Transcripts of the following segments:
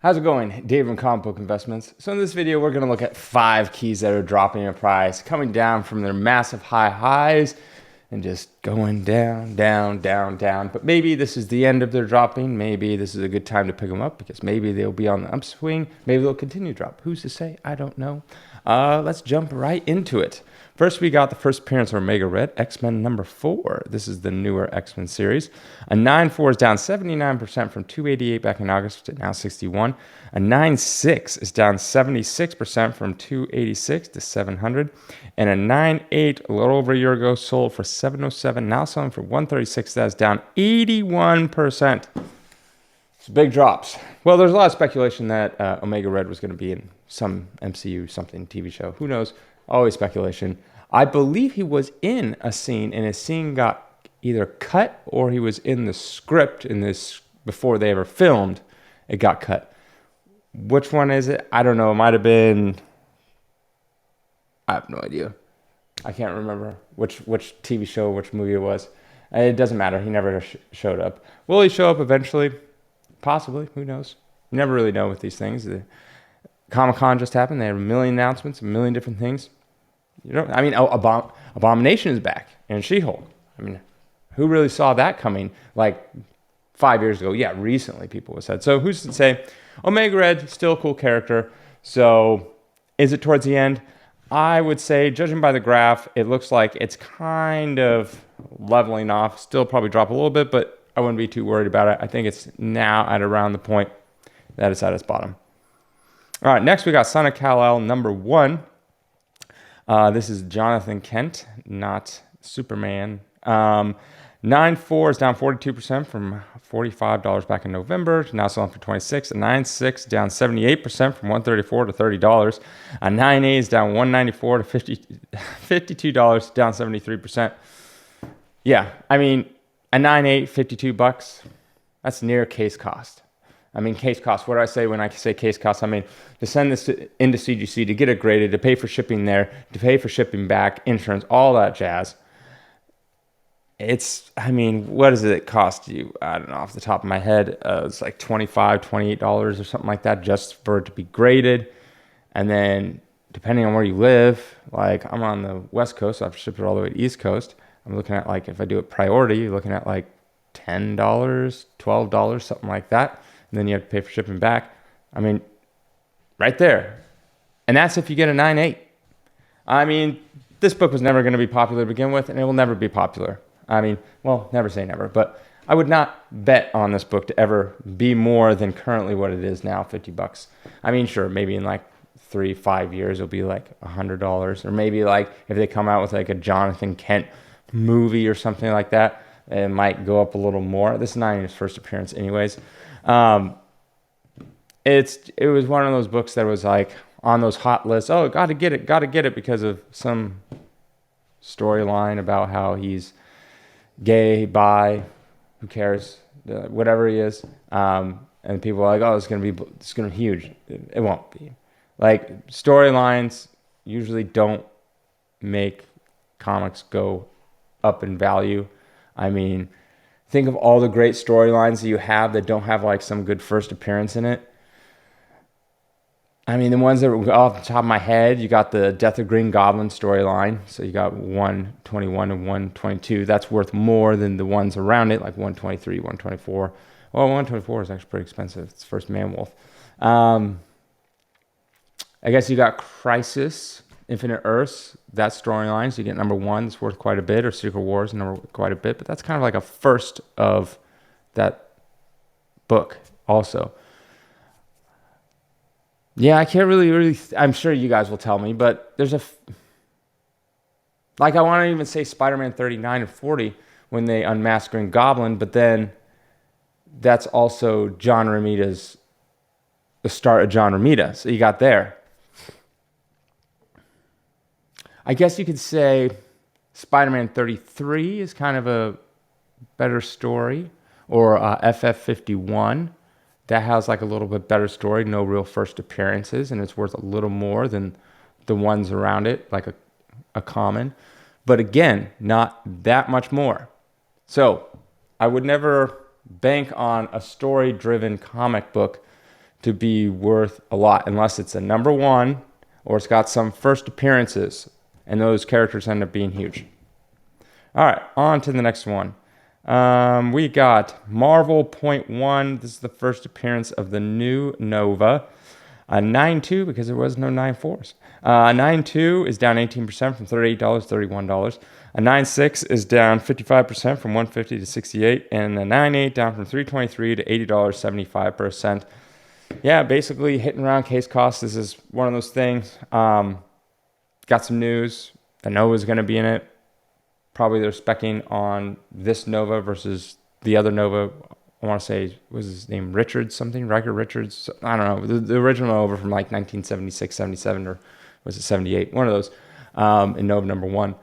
How's it going? Dave from Comic Book Investments. So in this video, we're going to look at 5 keys that are dropping in price, coming down from their massive high highs and just going down, down, down, down. But maybe this is the end of their dropping. Maybe this is a good time to pick them up because maybe they'll be on the upswing. Maybe they'll continue to drop. Who's to say? I don't know. Let's jump right into it. First, we got the first appearance of Omega Red, X-Men number 4. This is the newer X-Men series. A 9.4 is down 79% from 288 back in August to now 61. A 9.6 is down 76% from 286 to 700. And a 9.8, a little over a year ago, sold for 707, now selling for 136. That is down 81%. It's big drops. Well, there's a lot of speculation that Omega Red was going to be in some MCU something TV show. Who knows? Always speculation. I believe he was in a scene, and his scene got either cut or he was in the script in this before they ever filmed. It got cut. Which one is it? I don't know. It might have been. I have no idea. I can't remember which TV show, which movie it was. It doesn't matter. He never showed up. Will he show up eventually? Possibly. Who knows? You never really know with these things. The Comic-Con just happened. They had a million announcements, a million different things. You know, I mean, Abomination is back and She-Hulk. I mean, who really saw that coming like 5 years ago? Yeah, recently people have said. So who's to say? Omega Red, still a cool character. So is it towards the end? I would say, judging by the graph, it looks like it's kind of leveling off. Still probably drop a little bit, but I wouldn't be too worried about it. I think it's now at around the point that it's at its bottom. All right, next we got Son of Kal-El number 1. This is Jonathan Kent, not Superman. 9.4 is down 42% from $45 back in November, now selling for $26. A 9.6 down 78% from $134 to $30. A 9.8 is down $194 to $52, down 73%. Yeah, I mean, a 9.8, $52, that's near case cost. I mean, case cost, what do I say when I say case cost? I mean, to send this into CGC, to get it graded, to pay for shipping there, to pay for shipping back, insurance, all that jazz. It's, I mean, what does it cost you? I don't know, off the top of my head. It's like $25, $28 or something like that just for it to be graded. And then depending on where you live, like I'm on the West Coast, so I have to ship it all the way to East Coast. I'm looking at like, if I do it priority, you're looking at like $10, $12, something like that. And then you have to pay for shipping back. I mean, right there. And that's if you get a 9.8. I mean, this book was never going to be popular to begin with, and it will never be popular. I mean, well, never say never, but I would not bet on this book to ever be more than currently what it is now, $50. I mean, sure, maybe in like 3-5 years, it'll be like $100. Or maybe like if they come out with like a Jonathan Kent movie or something like that, it might go up a little more. This is not even his first appearance anyways. It was one of those books that was like on those hot lists. Oh, got to get it because of some storyline about how he's gay, bi, who cares, whatever he is. And people are like, oh, it's gonna be huge. It won't be. Like storylines usually don't make comics go up in value. I mean, think of all the great storylines that you have that don't have like some good first appearance in it. I mean, the ones that are off the top of my head, you got the Death of Green Goblin storyline. So you got 121 and 122. That's worth more than the ones around it, like 123, 124. Well, 124 is actually pretty expensive. It's first Man-Wolf. I guess you got Crisis, Infinite Earths, that storyline. So you get number 1, it's worth quite a bit, or Secret Wars, number quite a bit. But that's kind of like a first of that book also. Yeah, I can't really, I'm sure you guys will tell me, but there's like I want to even say Spider-Man 39 and 40 when they unmask Green Goblin, but then that's also the start of John Romita. So you got there. I guess you could say Spider-Man 33 is kind of a better story, or FF51. That has like a little bit better story, no real first appearances, and it's worth a little more than the ones around it, like a common. But again, not that much more. So I would never bank on a story-driven comic book to be worth a lot unless it's a number one or it's got some first appearances, and those characters end up being huge. All right, on to the next one. We got Marvel Point One. This is the first appearance of the new Nova. A 9.2 because there was no 9.4s. 9.2 is down 18% from $38 to $31. A 9.6 is down 55% from $150 to $68, and a 9.8 down from $323 to $80, 75%. Yeah, basically hitting around case costs. This is one of those things. Got some news. The Nova's going to be in it. Probably they're specking on this Nova versus the other Nova. I want to say, was his name Richards something? Riker Richards? I don't know. The original Nova from like 1976, 77, or was it 78? One of those in Nova number one.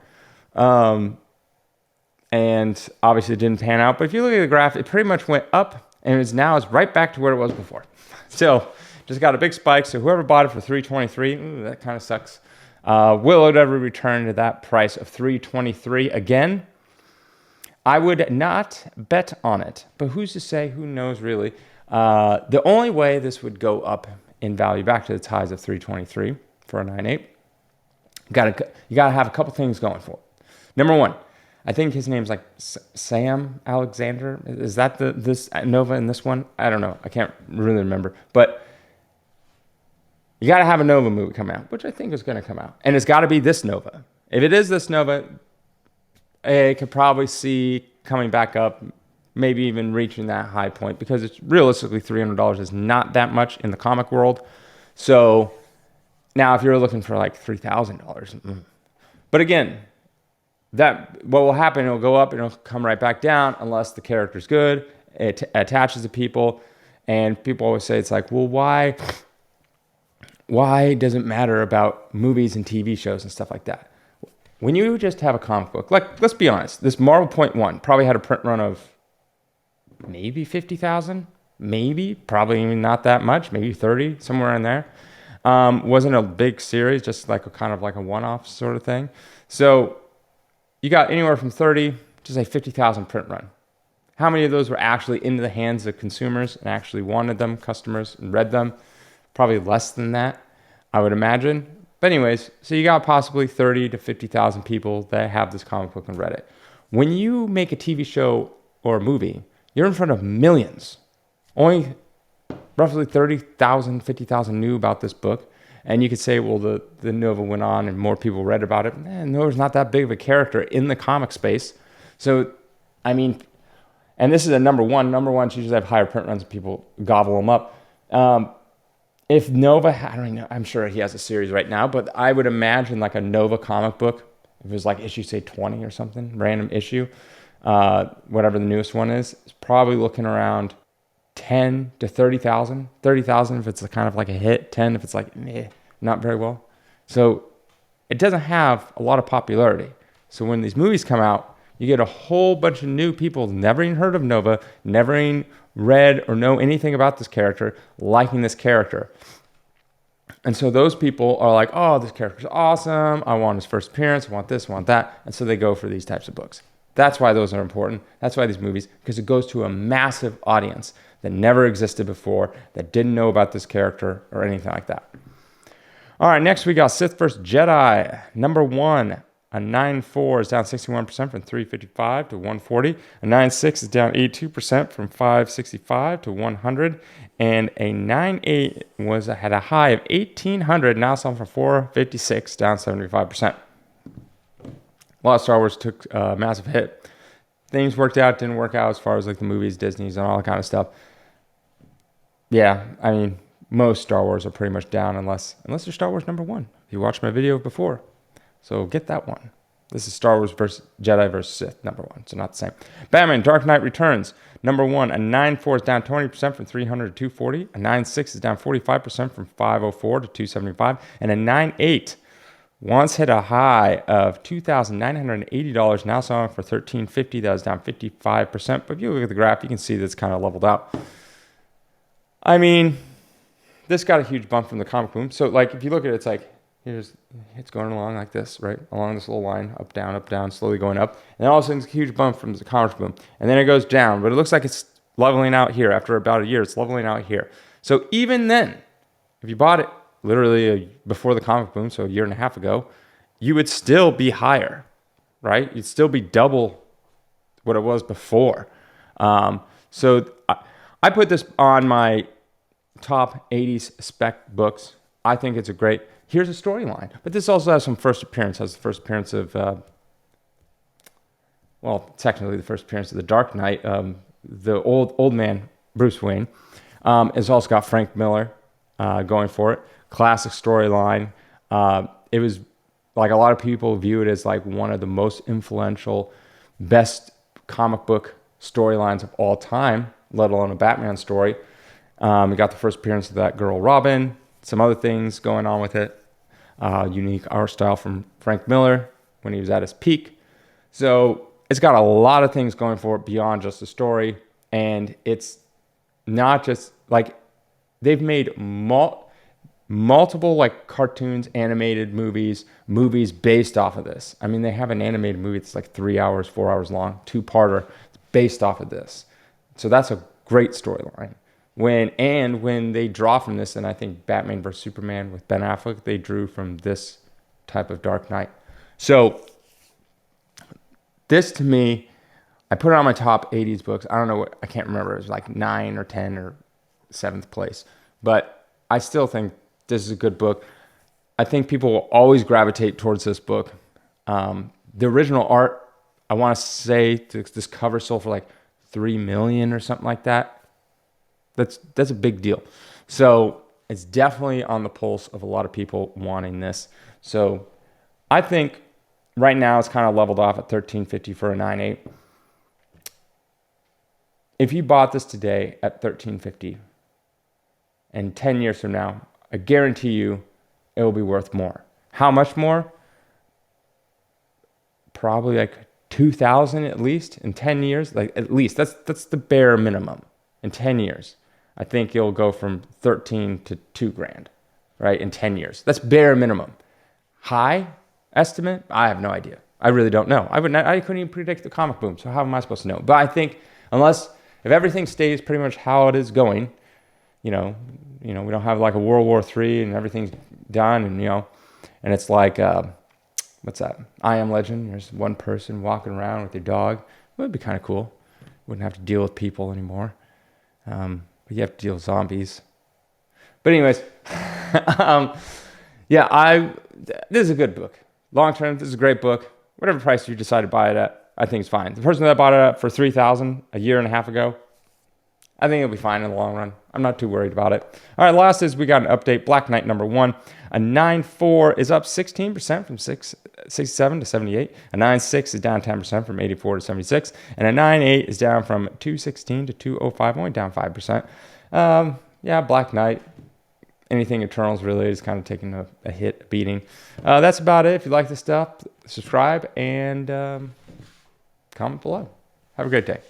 And obviously it didn't pan out. But if you look at the graph, it pretty much went up, and it's right back to where it was before. So just got a big spike. So whoever bought it for $323, that kind of sucks. Will it ever return to that price of $323 again? I would not bet on it, but who's to say? Who knows, really? The only way this would go up in value back to its highs of $323 for a 9.8, you gotta have a couple things going for it. Number one, I think his name's like Sam Alexander. Is that this Nova in this one? I don't know. I can't really remember. But you got to have a Nova movie come out, which I think is going to come out. And it's got to be this Nova. If it is this Nova, I could probably see coming back up, maybe even reaching that high point, because it's realistically $300 is not that much in the comic world. So now if you're looking for like $3,000, but again, that what will happen, it'll go up and it'll come right back down unless the character's good, it attaches to people. And people always say, it's like, well, why does it matter about movies and TV shows and stuff like that? When you just have a comic book, like, let's be honest, this Marvel Point One probably had a print run of maybe 50,000, maybe, probably even not that much, maybe 30, somewhere in there. Wasn't a big series, just like a kind of like a one-off sort of thing. So you got anywhere from 30 to say 50,000 print run. How many of those were actually into the hands of consumers and actually wanted them, customers, and read them? Probably less than that, I would imagine. But anyways, so you got possibly 30 to 50,000 people that have this comic book and read it. When you make a TV show or a movie, you're in front of millions. Only roughly 30,000, 50,000 knew about this book. And you could say, well, the Nova went on and more people read about it. Nova's not that big of a character in the comic space. So, I mean, and this is a number one. Number ones usually have higher print runs and people gobble them up. If Nova, I don't know, I'm sure he has a series right now, but I would imagine like a Nova comic book, if it was like issue, say 20 or something, random issue, whatever the newest one is, it's probably looking around 10 to 30,000. 30,000 if it's a kind of like a hit, 10 if it's like, not very well. So it doesn't have a lot of popularity. So when these movies come out, you get a whole bunch of new people never even heard of Nova, never even read or know anything about this character, liking this character. And so those people are like, oh, this character's awesome. I want his first appearance. I want this, I want that. And so they go for these types of books. That's why those are important. That's why these movies, because it goes to a massive audience that never existed before, that didn't know about this character or anything like that. All right, next we got Sith vs. Jedi. Number one, a 9.4 is down 61% from 355 to 140. A 9.6 is down 82% from 565 to 100. And a 9.8 had a high of 1,800, now selling for 456, down 75%. A lot of Star Wars took a massive hit. Things worked out, didn't work out as far as like the movies, Disney's, and all that kind of stuff. Yeah, I mean, most Star Wars are pretty much down unless they're Star Wars number one. If you watched my video before. So get that one. This is Star Wars versus Jedi versus Sith, number one. So not the same. Batman Dark Knight Returns. Number one, a 9.4 is down 20% from 300 to 240. A 9.6 is down 45% from 504 to 275. And a 9.8 once hit a high of $2,980, now selling for $1,350. That was down 55%. But if you look at the graph, you can see that's kind of leveled out. I mean, this got a huge bump from the comic boom. So like if you look at it, it's like, it's going along like this, right? Along this little line, up, down, slowly going up. And then all of a sudden, it's a huge bump from the comic boom. And then it goes down, but it looks like it's leveling out here. After about a year, it's leveling out here. So even then, if you bought it literally before the comic boom, so a year and a half ago, you would still be higher, right? You'd still be double what it was before. So I put this on my top 80s spec books. I think it's a great, here's a storyline. But this also has some first appearance, has the first appearance of, well, technically the first appearance of the Dark Knight, the old man, Bruce Wayne. It's also got Frank Miller going for it. Classic storyline. It was like a lot of people view it as like one of the most influential, best comic book storylines of all time, let alone a Batman story. We got the first appearance of that girl Robin, some other things going on with it. Unique art style from Frank Miller when he was at his peak. So it's got a lot of things going for it beyond just the story. And it's not just like they've made multiple like cartoons, animated movies based off of this. I mean, they have an animated movie that's like 3 hours, 4 hours long, two-parter based off of this. So that's a great storyline. When they draw from this, and I think Batman vs Superman with Ben Affleck, they drew from this type of Dark Knight. So this to me, I put it on my top 80s books. I don't know I can't remember. It was like 9 or 10 or 7th place. But I still think this is a good book. I think people will always gravitate towards this book. The original art, I want to say this cover sold for like $3 million or something like that. That's a big deal. So it's definitely on the pulse of a lot of people wanting this. So I think right now it's kind of leveled off at $13.50 for a 9.8. If you bought this today at $13.50 and 10 years from now, I guarantee you it will be worth more. How much more? Probably like $2,000 at least in 10 years. Like at least that's the bare minimum in 10 years. I think it'll go from 13 to $2,000, right? In 10 years. That's bare minimum. High estimate? I have no idea. I really don't know. I couldn't even predict the comic boom. So how am I supposed to know? But I think if everything stays pretty much how it is going, we don't have like a World War III and everything's done, and it's like, what's that? I Am Legend. There's one person walking around with their dog. It would be kind of cool. Wouldn't have to deal with people anymore. But you have to deal with zombies. But anyways, this is a good book. Long term, this is a great book. Whatever price you decide to buy it at, I think it's fine. The person that bought it at for $3,000 a year and a half ago, I think it'll be fine in the long run. I'm not too worried about it. All right, last is we got an update. Black Knight #1. A 9.4 is up 16% from 67 to 78. A 9.6 is down 10% from 84 to 76. And a 9.8 is down from 216 to 205, only down 5%. Black Knight. Anything Eternals related is kind of taking a hit, a beating. That's about it. If you like this stuff, subscribe and comment below. Have a great day.